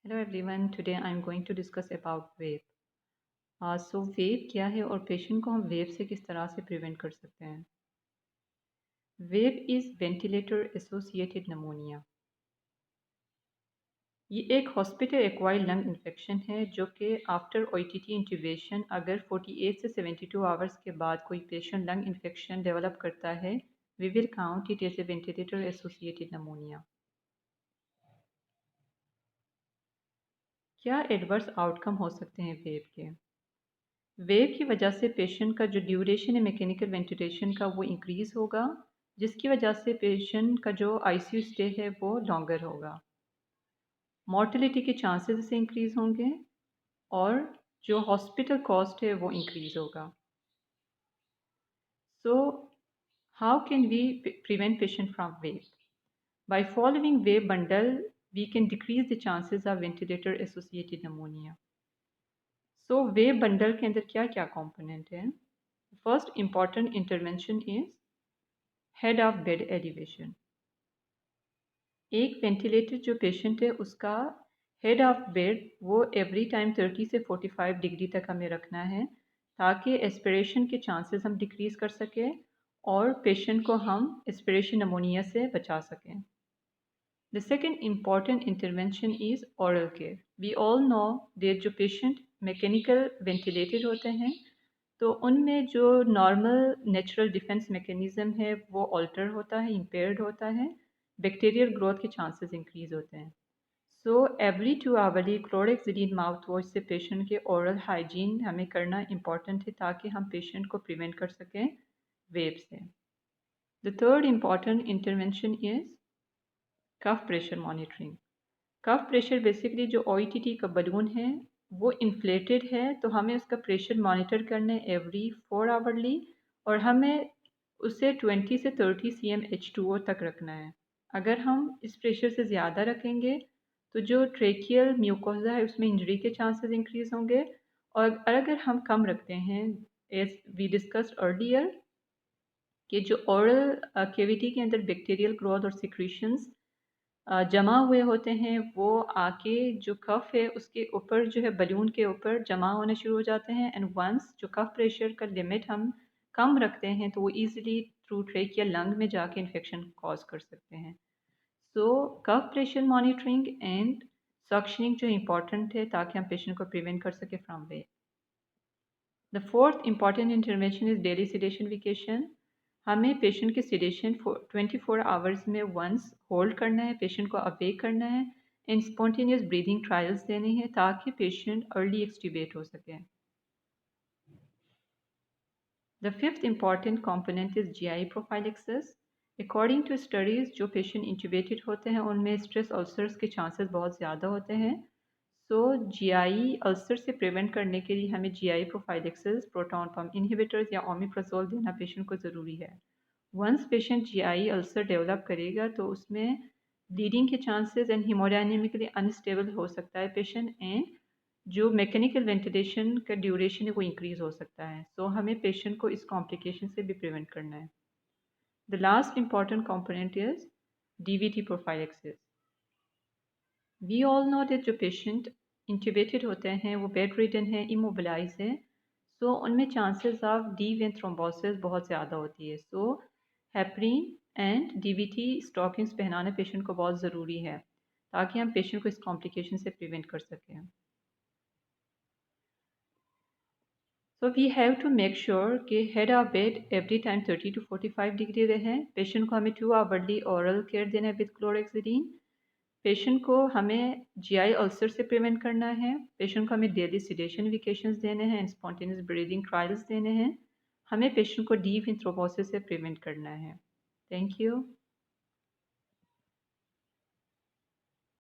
Hello everyone. Today I'm going to discuss about वेप। सो वेप क्या है और पेशेंट को हम वेप से किस तरह से प्रिवेंट कर सकते हैं। वेप इज़ वेंटिलेटर एसोसिएटेड नमोनिया। ये एक हॉस्पिटल एक्वायर्ड लंग इन्फेक्शन है जो कि आफ्टर ओटीटी इंट्यूबेशन अगर 48 से 72 आवर्स के बाद कोई पेशेंट लंग इन्फेक्शन डेवलप करता है, we will count it as a ventilator associated pneumonia. क्या एडवर्स आउटकम हो सकते हैं वेप के? वेव की वजह से पेशेंट का जो ड्यूरेशन है मैकेनिकल वेंटिलेशन का वो इंक्रीज़ होगा, जिसकी वजह से पेशेंट का जो आईसीयू स्टे है वो लॉन्गर होगा। मॉर्टेलिटी के चांसेस से इंक्रीज़ होंगे और जो हॉस्पिटल कॉस्ट है वो इंक्रीज़ होगा। So how can we prevent patient from wave? By following wave bundle, we can decrease the chances of ventilator associated pneumonia. So wave bundle के अंदर क्या क्या कंपोनेंट हैं? First important intervention is head of bed elevation. एक ventilator जो patient है उसका head of bed वो एवरी टाइम 30 से 45 डिग्री तक हमें रखना है ताकि एस्पिरेशन के चांसेस हम डिक्रीज़ कर सकें और पेशेंट को हम एस्पिरेशन नमोनिया से बचा सकें। The second important intervention is oral care. We all know that जो पेशेंट मैकेनिकल वेंटिलेटेड होते हैं तो उनमें जो नॉर्मल नेचुरल डिफेंस मैकेनिज़्म है वो ऑल्टर होता है, इम्पेयर्ड होता है, बैक्टीरियल ग्रोथ के चांसेस इंक्रीज़ होते हैं। So every 2 hourly chlorhexidine mouthwash से पेशेंट के ओरल हाइजीन हमें करना इम्पॉर्टेंट है ताकि हम पेशेंट को प्रिवेंट कर सकें वेब से। The third important intervention is cuff pressure monitoring. Cuff pressure basically जो OETT का बलून है वो इन्फ्लेटेड है तो हमें उसका प्रेशर मॉनिटर करना है एवरी 4 आवरली और हमें उसे 20 से 30 cm H2O तक रखना है। अगर हम इस प्रेशर से ज़्यादा रखेंगे तो जो ट्रेकियल म्यूकोजा है उसमें इंजरी के चांसेस इंक्रीज़ होंगे और अगर हम कम रखते हैं एज वी डिस्कस्ड अर्लियर कि जो ओरल कैविटी के अंदर बैक्टीरियल ग्रोथ और सिक्रीशंस जमा हुए होते हैं वो आके जो कफ है उसके ऊपर जो है बलून के ऊपर जमा होने शुरू हो जाते हैं एंड वंस जो कफ प्रेशर का लिमिट हम कम रखते हैं तो वो इजीली थ्रू ट्रेक या लंग में जाके इन्फेक्शन कॉज कर सकते हैं। सो कफ प्रेशर मॉनिटरिंग एंड सक्शनिंग जो इम्पॉर्टेंट है ताकि हम पेशेंट को प्रिवेंट कर सके from way. The fourth important intervention is daily sedation vacation. हमें पेशेंट की सिडेशन 24 आवर्स में वंस होल्ड करना है, पेशेंट को अवेक करना है एंड स्पॉन्टेनियस ब्रीदिंग ट्रायल्स देने हैं ताकि पेशेंट अर्ली एक्सट्यूबेट हो सके। The fifth important component is GI prophylaxis. According to studies जो पेशेंट इंट्यूबेटेड होते हैं उनमें स्ट्रेस अल्सर्स के चांसेस बहुत ज़्यादा होते हैं। सो GI अल्सर से प्रिवेंट करने के लिए हमें GI prophylaxis, proton pump inhibitors या ओमिप्राजोल देना पेशेंट को ज़रूरी है। Once patient GI ulcer develop करेगा तो उसमें ब्लीडिंग के चांसेस एंड हीमोडायनेमिकली अनस्टेबल हो सकता है पेशेंट एंड जो मैकेनिकल वेंटिलेशन का ड्यूरेशन है वो इंक्रीज़ हो सकता है। सो हमें पेशेंट को इस कॉम्प्लिकेशन से भी प्रिवेंट करना है। The last important component is DVT prophylaxis. We all know that जो पेशेंट इंट्यूबेटेड होते हैं वो बेड रिडन है, इमोबिलाइज है, सो उनमें chances of D vein thrombosis बहुत ज़्यादा होती है। सो हेपरिन एंड DVT स्टॉकिंग्स पहनाना पेशेंट को बहुत ज़रूरी है ताकि हम पेशेंट को इस कॉम्प्लिकेशन से प्रिवेंट कर सकें। So we have to make sure कि head of bed every time 30 to 45 degree रहे। पेशेंट को हमें 2 आवरली ओरल केयर देना है विद क्लोरेक्सिडीन। पेशेंट को हमें GI अल्सर से प्रिवेंट करना है। पेशेंट को हमें डेली सिडेशन वेकेशंस देने हैं एंड स्पॉन्टेनियस ब्रीदिंग ट्रायल्स देने हैं। हमें पेशेंट को डीप इन थ्रोम्बोसिस से प्रिवेंट करना है। Thank you.